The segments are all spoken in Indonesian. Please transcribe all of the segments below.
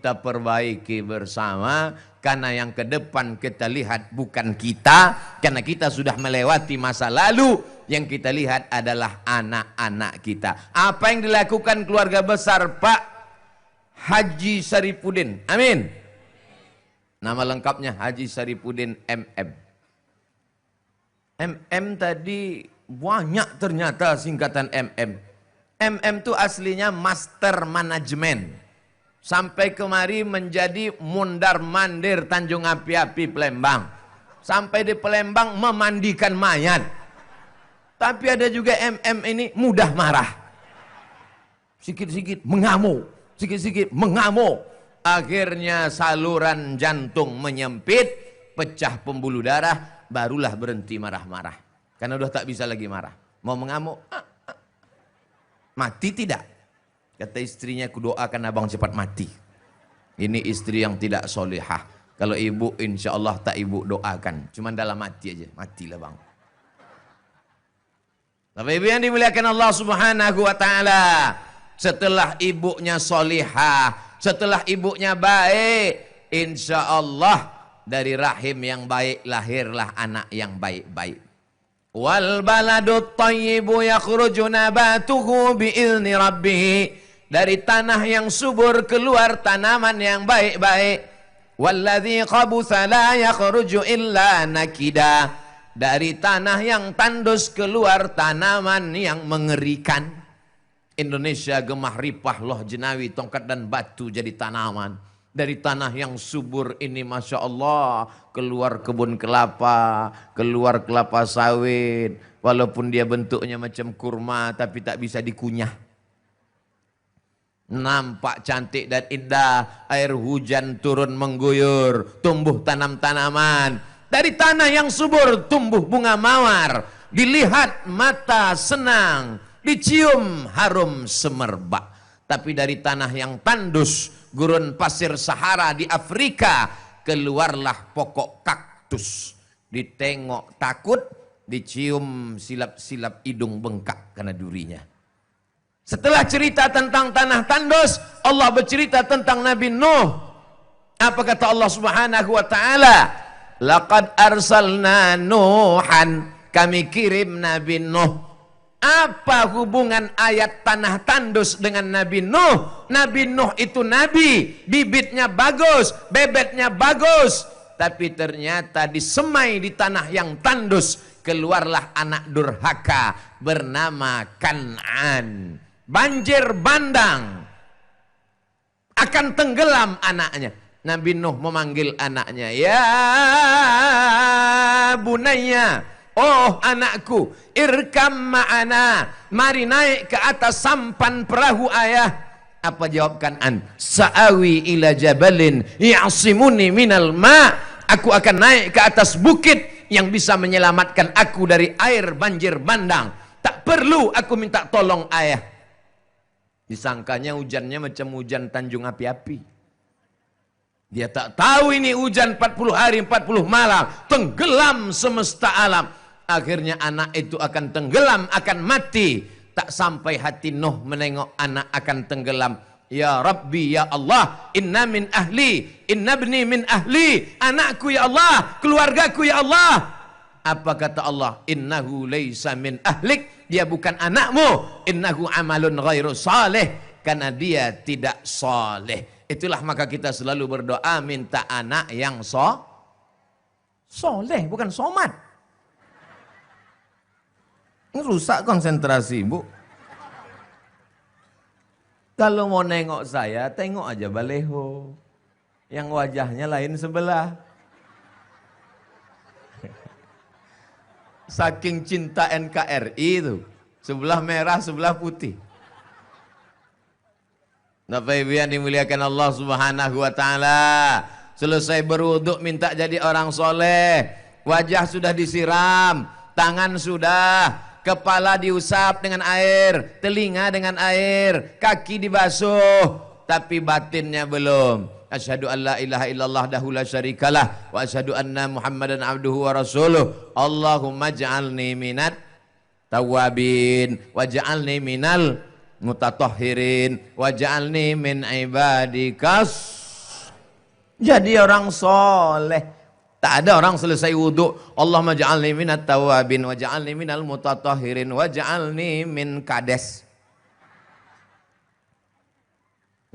kita perbaiki bersama. Karena yang ke depan kita lihat bukan kita, karena kita sudah melewati masa lalu. Yang kita lihat adalah anak-anak kita. Apa yang dilakukan keluarga besar Pak Haji Saripudin, amin. Nama lengkapnya Haji Saripudin MM. MM tadi banyak ternyata singkatan MM. MM itu aslinya Master Management. Sampai kemari menjadi mundar mandir Tanjung Api-Api Palembang. Sampai di Palembang memandikan mayat. Tapi ada juga MM ini mudah marah. Sikit-sikit mengamuk. Sikit-sikit mengamuk. Akhirnya saluran jantung menyempit. Pecah pembuluh darah. Barulah berhenti marah-marah. Karena udah tak bisa lagi marah. Mau mengamuk. Mati tidak. Kata istrinya, kudoakan abang cepat mati. Ini istri yang tidak solehah. Kalau ibu insya Allah tak ibu doakan. Cuman dalam mati aja. Matilah bang. Bapak ibu yang dimuliakan Allah subhanahu wa ta'ala. Setelah ibunya solehah. Setelah ibunya baik. Insya Allah dari rahim yang baik lahirlah anak yang baik-baik. Wal baladut thayyibu yakhruju nabatuhu bi'izni rabbih. Dari tanah yang subur keluar tanaman yang baik-baik. Walladzi khabutha la yakhruju illa nakida. Dari tanah yang tandus keluar tanaman yang mengerikan. Indonesia gemah ripah loh jenawi tongkat dan batu jadi tanaman. Dari tanah yang subur ini Masya Allah keluar kebun kelapa, keluar kelapa sawit. Walaupun dia bentuknya macam kurma tapi tak bisa dikunyah. Nampak cantik dan indah, air hujan turun mengguyur, tumbuh tanam-tanaman. Dari tanah yang subur tumbuh bunga mawar, dilihat mata senang, dicium harum semerbak. Tapi dari tanah yang tandus, gurun pasir Sahara di Afrika, keluarlah pokok kaktus. Ditengok takut, dicium silap-silap hidung bengkak karena durinya. Setelah cerita tentang tanah tandus, Allah bercerita tentang Nabi Nuh. Apa kata Allah subhanahu wa ta'ala? Laqad arsalna Nuhan. Kami kirim Nabi Nuh. Apa hubungan ayat tanah tandus dengan Nabi Nuh? Nabi Nuh itu nabi, bibitnya bagus, bebetnya bagus. Tapi ternyata disemai di tanah yang tandus, keluarlah anak durhaka bernama Kan'an. Banjir bandang, akan tenggelam anaknya. Nabi Nuh memanggil anaknya, ya bunayya, oh anakku, irkam ma'ana, mari naik ke atas sampan perahu ayah. Apa jawab Kan'an? Sa'awi ila jabalin ya'simuni minal ma'. Aku akan naik ke atas bukit yang bisa menyelamatkan aku dari air banjir bandang. Tak perlu aku minta tolong ayah. Disangkanya hujannya macam hujan Tanjung Api-Api. Dia tak tahu ini hujan 40 hari 40 malam, tenggelam semesta alam. Akhirnya anak itu akan tenggelam, akan mati. Tak sampai hati Nuh menengok anak akan tenggelam. Ya Rabbi, ya Allah, inna min ahli, inna ibni min ahli. Anakku ya Allah, keluargaku ya Allah. Apa kata Allah? Innahu laysa min ahlik. Dia bukan anakmu. Innahu amalun ghairu salih. Karena dia tidak saleh. Itulah maka kita selalu berdoa minta anak yang soleh, bukan somat. Ini rusak konsentrasi, Bu. Kalau mau nengok saya, tengok aja baleho. Yang wajahnya lain sebelah. Saking cinta NKRI itu, sebelah merah, sebelah putih. Bapak Ibu yang dimuliakan Allah Subhanahu wa taala, selesai berwuduk minta jadi orang soleh, wajah sudah disiram, tangan sudah, kepala diusap dengan air, telinga dengan air, kaki dibasuh, tapi batinnya belum. Asyhadu an la ilaha illallah dahu la syarikalah wa asyhadu anna Muhammadan abduhu wa rasuluh. Allahumma ja'alni minat tawabin wa ja'alni minal mutatahhirin wa ja'alni min ibadikas Jadi orang soleh. Tak ada orang selesai wudhu, Allahumma ja'alni minat tawabin, wa ja'alni minal mutatahhirin, wa ja'alni min kades.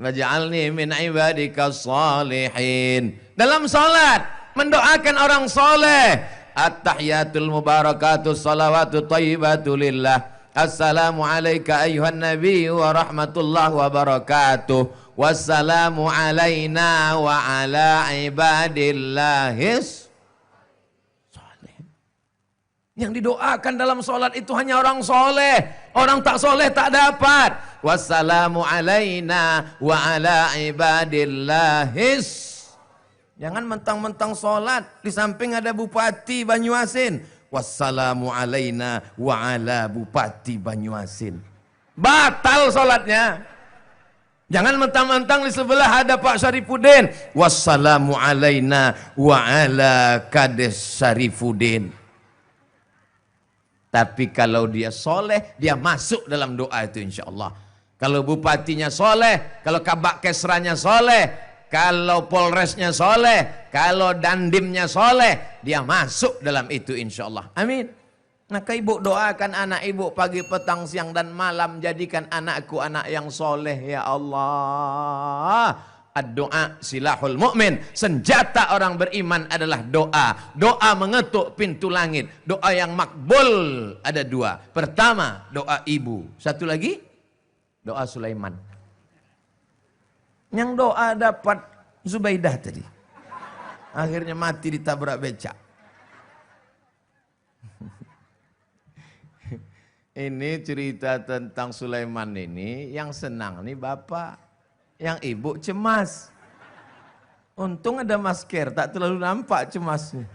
Wa ja'alni min ibadika salihin. Dalam salat, mendoakan orang soleh. At-tahiyatul mubarakatuh, salawatu tayyibatu lillah. Assalamu alayka ayuhan nabi wa rahmatullahi wa barakatuh. Wassalamu alaina wa ala ibadillahis soleh. Yang didoakan dalam sholat itu hanya orang soleh. Orang tak soleh tak dapat. Wassalamu alaina wa ala ibadillahis. Jangan mentang-mentang sholat di samping ada Bupati Banyuasin. Wassalamu alaina wa ala Bupati Banyuasin. Batal sholatnya. Jangan mentang-mentang di sebelah ada Pak Syarifuddin. Wassalamu alaina wa ala Kades Syarifuddin. Tapi kalau dia soleh, dia masuk dalam doa itu insya Allah. Kalau bupatinya soleh, kalau kabak kesranya soleh, kalau polresnya soleh, kalau dandimnya soleh, dia masuk dalam itu insya Allah. Amin. Maka ibu doakan anak ibu pagi, petang, siang dan malam. Jadikan anakku anak yang soleh ya Allah. Ad-doa silahul mu'min. Senjata orang beriman adalah doa. Doa mengetuk pintu langit. Doa yang makbul ada dua. Pertama doa ibu. Satu lagi doa Sulaiman. Yang doa dapat Zubaidah tadi. Akhirnya mati ditabrak becak. Ini cerita tentang Sulaiman ini, yang senang nih bapak, yang ibu cemas. Untung ada masker, tak terlalu nampak cemasnya.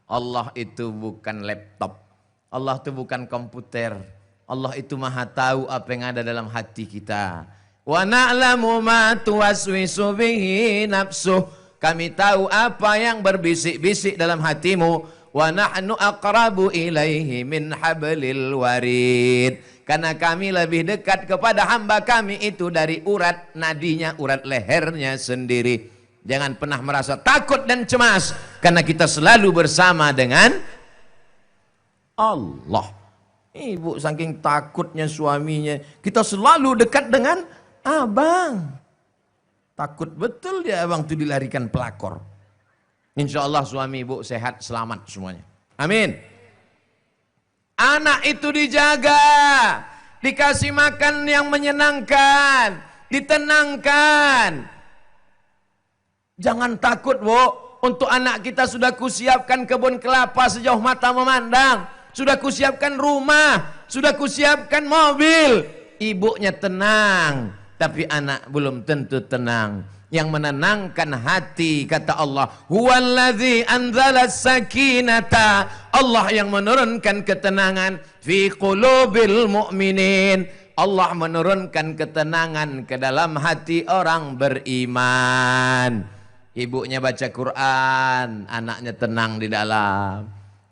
Allah itu bukan laptop, Allah itu bukan komputer, Allah itu maha tahu apa yang ada dalam hati kita. Wa na'lamu ma tuwaswisu bihi nafsuh. Kami tahu apa yang berbisik-bisik dalam hatimu. Wa nahnu aqrabu ilaihi min hablil warid. Karena kami lebih dekat kepada hamba kami itu dari urat nadinya, urat lehernya sendiri. Jangan pernah merasa takut dan cemas, karena kita selalu bersama dengan Allah. Ibu saking takutnya suaminya, kita selalu dekat dengan abang. Takut betul dia abang itu dilarikan pelakor. Insya Allah suami ibu sehat, selamat semuanya. Amin. Anak itu dijaga, dikasih makan yang menyenangkan, ditenangkan. Jangan takut bu, untuk anak kita sudah kusiapkan kebun kelapa sejauh mata memandang. Sudah kusiapkan rumah, sudah kusiapkan mobil. Ibunya tenang, tapi anak belum tentu tenang. Yang menenangkan hati, kata Allah, huwallazi anzalas sakinata, Allah yang menurunkan ketenangan fi qulubil mu'minin. Allah menurunkan ketenangan ke dalam hati orang beriman. Ibunya baca Quran, anaknya tenang di dalam.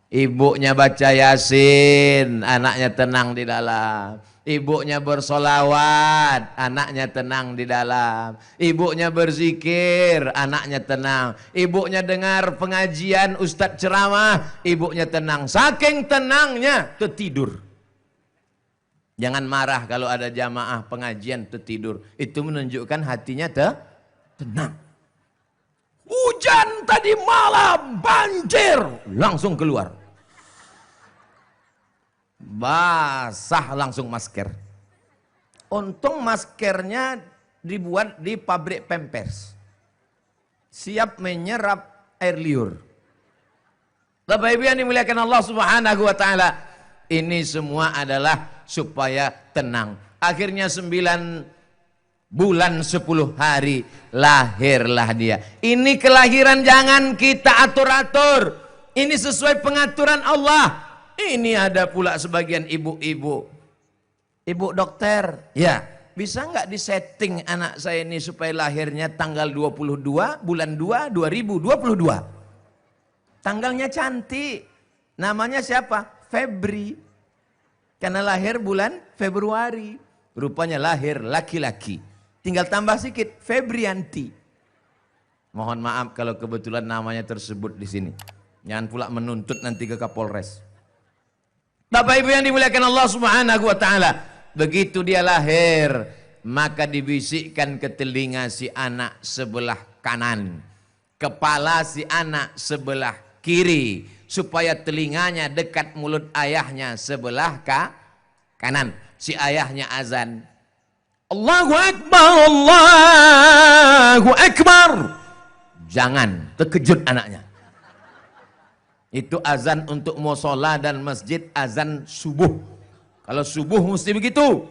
Ibunya baca Yasin, anaknya tenang di dalam. Ibunya bersolawat, anaknya tenang di dalam. Ibunya berzikir, anaknya tenang. Ibunya dengar pengajian, ustadz ceramah, ibunya tenang. Saking tenangnya, tertidur. Jangan marah kalau ada jamaah pengajian tertidur. Itu menunjukkan hatinya tenang. Hujan tadi malam, banjir, langsung keluar. Basah langsung masker. Untung maskernya dibuat di pabrik Pampers. Siap menyerap air liur. Bapak Ibu yang dimuliakan Allah Subhanahu wa taala, ini semua adalah supaya tenang. Akhirnya 9 bulan 10 hari lahirlah dia. Ini kelahiran jangan kita atur-atur. Ini sesuai pengaturan Allah. Ini ada pula sebagian ibu-ibu. Ibu dokter, ya bisa nggak disetting anak saya ini supaya lahirnya tanggal 22 bulan 2 2022. Tanggalnya cantik. Namanya siapa? Febri. Karena lahir bulan Februari. Rupanya lahir laki-laki. Tinggal tambah sedikit, Febrianti. Mohon maaf kalau kebetulan namanya tersebut di sini. Jangan pula menuntut nanti ke Kapolres. Bapak Ibu yang dimuliakan Allah Subhanahu wa taala, begitu dia lahir, maka dibisikkan ke telinga si anak sebelah kanan, kepala si anak sebelah kiri, supaya telinganya dekat mulut ayahnya sebelah kanan. Si ayahnya azan, Allahu Akbar, Allahu Akbar. Jangan terkejut anaknya. Itu azan untuk musola dan masjid, azan subuh. Kalau subuh mesti begitu.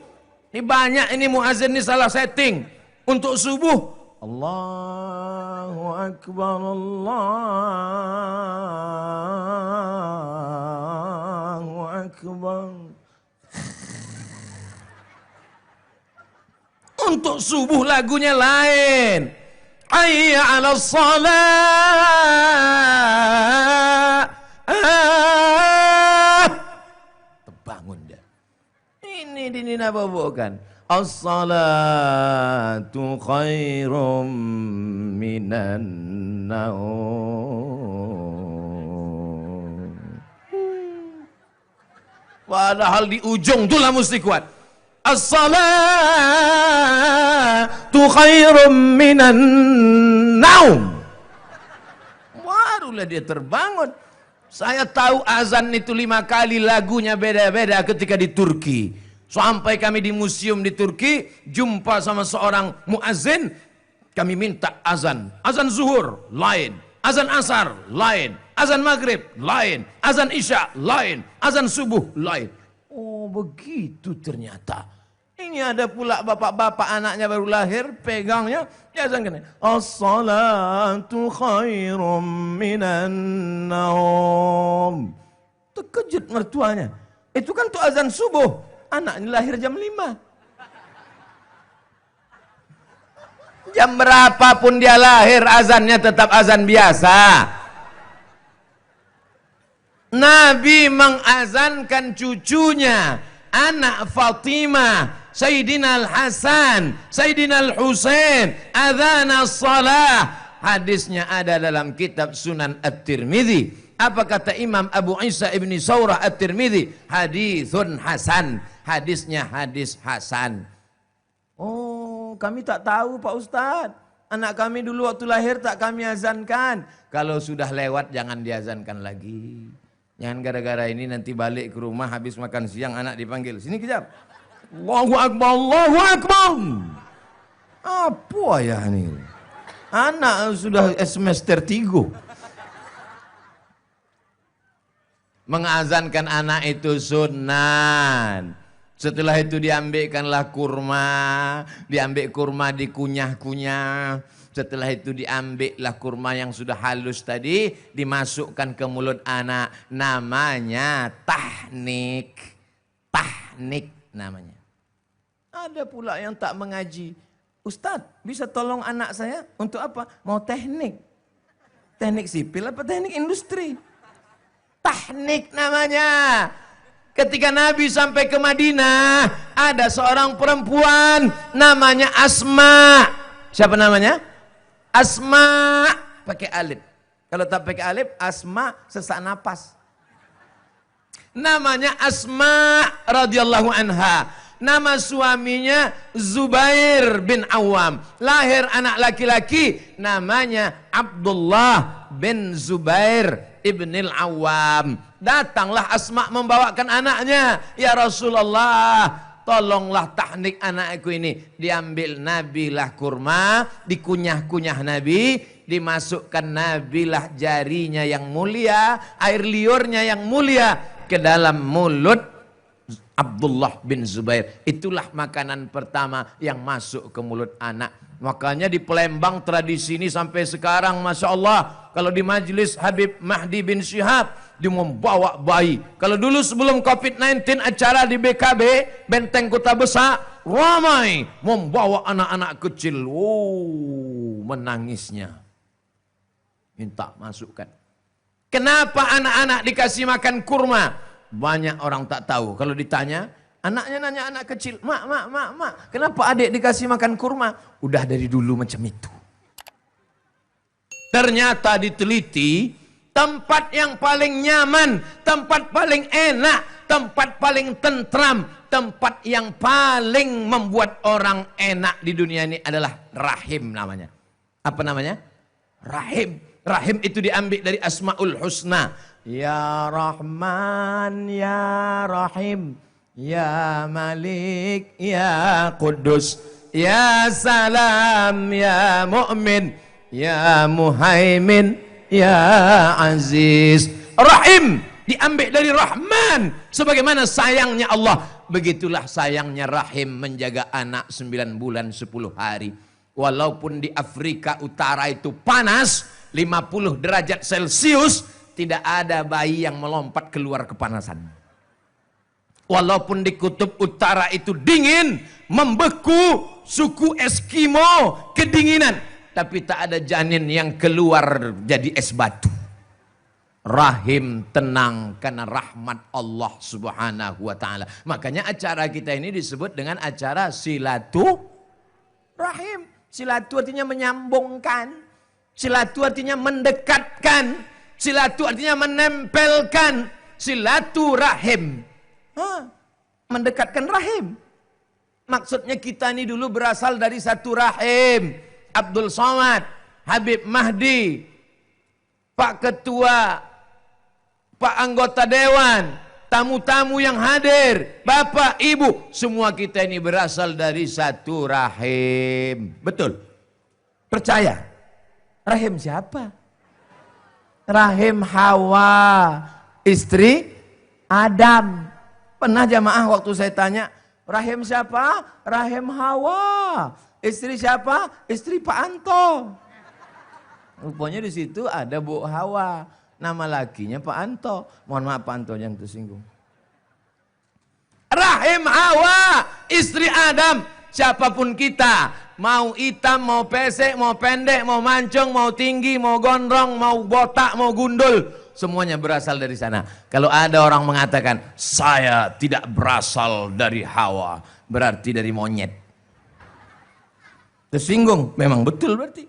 Ini banyak ini muazin ini salah setting. Untuk subuh, Allahu Akbar, Allahu Akbar. Untuk subuh lagunya lain. Hayya 'alas shalah. Terbangun dia. Ini dinababukan. As-salatu khairum minan naum. Padahal di ujung itulah mesti kuat. As-salatu khairum minan naum. Barulah dia terbangun. Saya tahu azan itu 5 kali, lagunya beda-beda ketika di Turki. Sampai kami di museum di Turki, jumpa sama seorang muazin, kami minta azan. Azan zuhur, lain. Azan asar, lain. Azan maghrib, lain. Azan isya, lain. Azan subuh, lain. Oh begitu ternyata. Ini ada pula bapak-bapak anaknya baru lahir, pegangnya, dia azankan. As-salatu khairum minan naum. Terkejut mertuanya. Itu kan tuh azan subuh. Anaknya lahir jam 5. Jam berapapun dia lahir, azannya tetap azan biasa. Nabi mengazankan cucunya, anak Fatimah, Sayyidina Al-Hasan, Sayyidina Al-Husain, adzan as-salah. Hadisnya ada dalam kitab Sunan At-Tirmidzi. Apa kata Imam Abu Isa ibni Saurah At-Tirmidzi? Hadithun hasan. Hadisnya hadis hasan. Oh, kami tak tahu Pak Ustadz. Anak kami dulu waktu lahir tak kami azankan. Kalau sudah lewat jangan diazankan lagi. Jangan gara-gara ini nanti balik ke rumah habis makan siang anak dipanggil. Sini kejap. Allahu Akbar, Allahu Akbar. Apa ya ini? Anak sudah semester 3. Mengazankan anak itu sunnah. Setelah itu diambilkanlah kurma. Diambil kurma dikunyah-kunyah. Setelah itu diambillah kurma yang sudah halus tadi. Dimasukkan ke mulut anak. Namanya tahnik. Tahnik namanya. Ada pula yang tak mengaji. Ustadz, bisa tolong anak saya untuk apa? Mau teknik. Teknik sipil apa teknik industri? Tahnik namanya. Ketika Nabi sampai ke Madinah, ada seorang perempuan namanya Asma. Siapa namanya? Asma. Pakai alif. Kalau tak pakai alif, Asma sesak napas. Namanya Asma radhiyallahu anha. Nama suaminya Zubair bin Awam. Lahir anak laki-laki namanya Abdullah bin Zubair ibnil Awam. Datanglah Asma membawakan anaknya. Ya Rasulullah, tolonglah tahnik anakku ini. Diambil Nabilah kurma, dikunyah-kunyah Nabi, dimasukkan Nabilah jarinya yang mulia, air liurnya yang mulia ke dalam mulut Abdullah bin Zubair. Itulah makanan pertama yang masuk ke mulut anak. Makanya di Palembang tradisi ini sampai sekarang Masya Allah. Kalau di majelis Habib Mahdi bin Syihab, dia membawa bayi. Kalau dulu sebelum COVID-19 acara di BKB, Benteng Kota Besar, ramai membawa anak-anak kecil. Oh, menangisnya. Minta masukkan. Kenapa anak-anak dikasih makan kurma? Banyak orang tak tahu. Kalau ditanya, anaknya nanya anak kecil, mak, kenapa adik dikasih makan kurma? Udah dari dulu macam itu. Ternyata diteliti, tempat yang paling nyaman, tempat paling enak, tempat paling tentram, tempat yang paling membuat orang enak di dunia ini adalah rahim namanya. Apa namanya? Rahim. Rahim itu diambil dari Asmaul Husna. Ya Rahman, Ya Rahim, Ya Malik, Ya Quddus, Ya Salam, Ya Mu'min, Ya Muhaimin, Ya Aziz. Rahim diambil dari Rahman. Sebagaimana sayangnya Allah, begitulah sayangnya rahim menjaga anak 9 bulan 10 hari. Walaupun di Afrika Utara itu panas 50 derajat Celcius, tidak ada bayi yang melompat keluar kepanasan. Walaupun di kutub utara itu dingin, membeku, suku Eskimo, kedinginan, tapi tak ada janin yang keluar jadi es batu. Rahim tenang karena rahmat Allah Subhanahu wa taala. Makanya acara kita ini disebut dengan acara silaturahim. Silatu artinya menyambungkan, silatu artinya mendekatkan, silatu artinya menempelkan, silaturahim. Mendekatkan rahim. Maksudnya kita ini dulu berasal dari satu rahim. Abdul Somad, Habib Mahdi, Pak Ketua, Pak Anggota Dewan, tamu-tamu yang hadir, Bapak, Ibu, semua kita ini berasal dari satu rahim. Betul? Percaya? Rahim siapa? Rahim Hawa, istri Adam. Pernah jamaah waktu saya tanya, rahim siapa? Rahim Hawa. Istri siapa? Istri Pak Anto. Rupanya di situ ada Bu Hawa. Nama lakinya Pak Anto. Mohon maaf Pak Anto yang tersinggung. Rahim Hawa, istri Adam. Siapapun kita, mau hitam, mau pesek, mau pendek, mau mancung, mau tinggi, mau gondrong, mau botak, mau gundul, semuanya berasal dari sana. Kalau ada orang mengatakan, saya tidak berasal dari Hawa, berarti dari monyet. Tersinggung, memang betul berarti.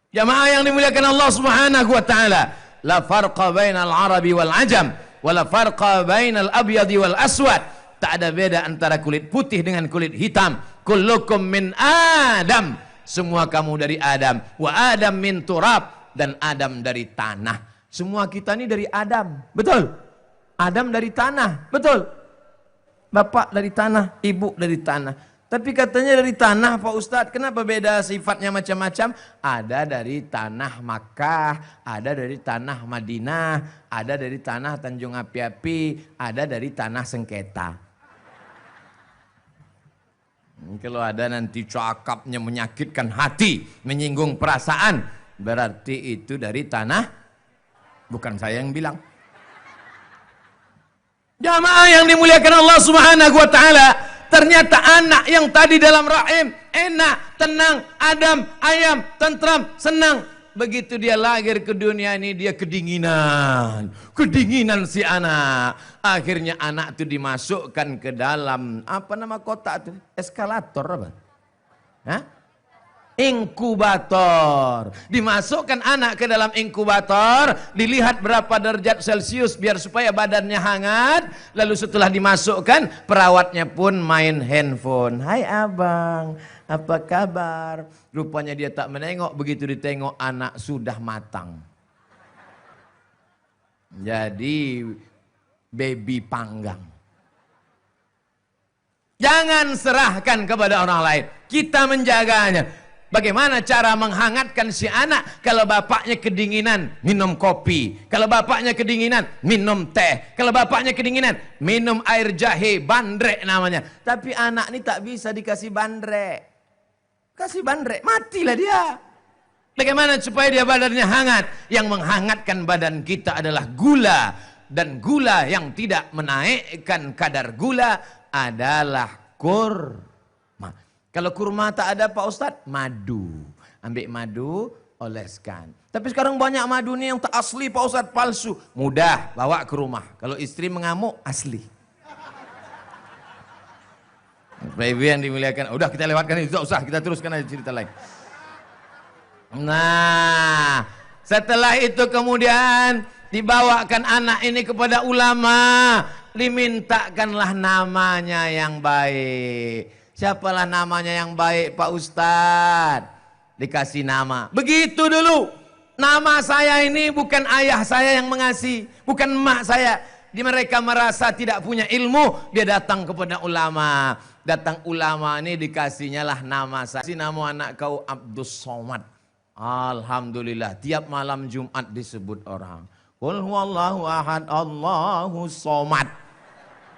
Jamaah yang dimuliakan Allah Subhanahu wa taala, la farqa bainal arabi wal ajam, wala farqa bainal abyadi wal aswad. Tak ada beda antara kulit putih dengan kulit hitam. Kullukum min Adam. Semua kamu dari Adam. Wa Adam min turab. Dan Adam dari tanah. Semua kita ini dari Adam. Betul? Adam dari tanah. Betul? Bapak dari tanah. Ibu dari tanah. Tapi katanya dari tanah Pak Ustadz. Kenapa beda sifatnya macam-macam? Ada dari tanah Makkah. Ada dari tanah Madinah. Ada dari tanah Tanjung Api-Api. Ada dari tanah Sengketa. Kalau ada nanti cakapnya menyakitkan hati, menyinggung perasaan, berarti itu dari tanah, bukan saya yang bilang. Jamaah yang dimuliakan Allah Subhanahu wa taala, ternyata anak yang tadi dalam rahim enak, tenang, adem, ayam, tentram, senang. Begitu dia lahir ke dunia ini, dia kedinginan. Kedinginan si anak. Akhirnya anak itu dimasukkan ke dalam, apa nama kotak itu? Eskalator apa? Hah? Inkubator. Dimasukkan anak ke dalam inkubator, dilihat berapa derajat Celcius biar supaya badannya hangat. Lalu setelah dimasukkan, perawatnya pun main handphone. Hai abang, apa kabar? Rupanya dia tak menengok, begitu ditengok anak sudah matang. Jadi baby panggang. Jangan serahkan kepada orang lain, kita menjaganya. Bagaimana cara menghangatkan si anak? Kalau bapaknya kedinginan, minum kopi. Kalau bapaknya kedinginan, minum teh. Kalau bapaknya kedinginan, minum air jahe, bandrek namanya. Tapi anak ini tak bisa dikasih bandrek. Kasih bandrek, matilah dia. Bagaimana supaya dia badannya hangat? Yang menghangatkan badan kita adalah gula. Dan gula yang tidak menaikkan kadar gula adalah kurma. Kalau kurma tak ada Pak Ustadz, madu. Ambil madu, oleskan. Tapi sekarang banyak madu nih yang tak asli Pak Ustadz, palsu. Mudah, bawa ke rumah. Kalau istri mengamuk, asli. Bapak-ibu yang dimuliakan, udah kita lewatkan itu, tak usah, kita teruskan aja cerita lain. Nah, Setelah itu kemudian dibawakan anak ini kepada ulama, dimintakanlah namanya yang baik. Siapalah namanya yang baik, Pak Ustadz? Dikasih nama. Begitu dulu. Nama saya ini bukan ayah saya yang mengasih, bukan emak saya. Mereka merasa tidak punya ilmu, dia datang kepada ulama. Datang ulama ini dikasihnya lah nama saya. Si nama anak kau Abdus Somad. Alhamdulillah, tiap malam Jumat disebut orang. Qul huwallahu ahad, Allahu somad.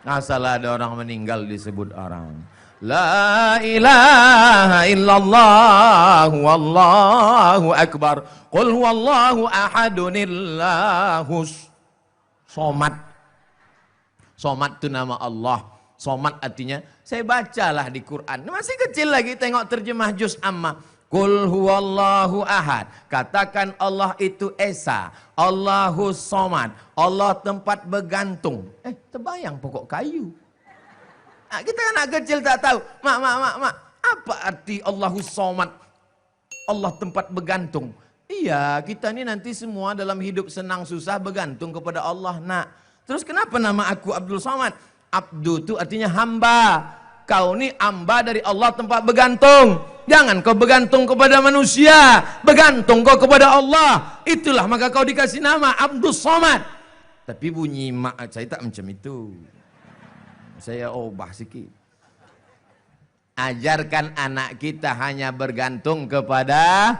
Asal ada orang meninggal disebut orang. La ilaha illallah wallahu akbar. Qul huwallahu ahadunillahus somad. Somad itu nama Allah. Somad artinya, saya bacalah di Quran. Masih kecil lagi tengok terjemah juz amma. Qul huwallahu ahad. Katakan Allah itu esa. Allahu somad. Allah tempat bergantung. Terbayang pokok kayu. Nah, kita anak kecil tak tahu. Mak. Apa arti Allahu somad? Allah tempat bergantung. Iya, kita ini nanti semua dalam hidup senang susah bergantung kepada Allah, nak. Terus kenapa nama aku Abdul Somad? Abdu itu artinya hamba. Kau ini hamba dari Allah tempat bergantung. Jangan kau bergantung kepada manusia, bergantung kau kepada Allah. Itulah maka kau dikasih nama Abdul Somad. Tapi bunyi mak saya tak macam itu. Saya ubah sikit. Ajarkan anak kita hanya bergantung kepada.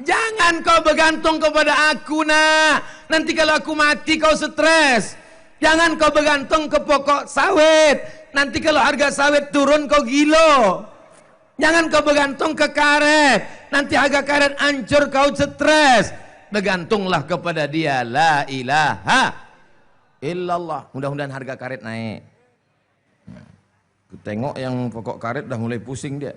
Jangan kau bergantung kepada aku, nak. Nanti kalau aku mati kau stres. Jangan kau bergantung ke pokok sawit. Nanti kalau harga sawit turun kau gilo. Jangan kau bergantung ke karet. Nanti harga karet hancur kau stres. Bergantunglah kepada dia. La ilaha illallah. Mudah-mudahan harga karet naik. Tengok yang pokok karet dah mulai pusing dia.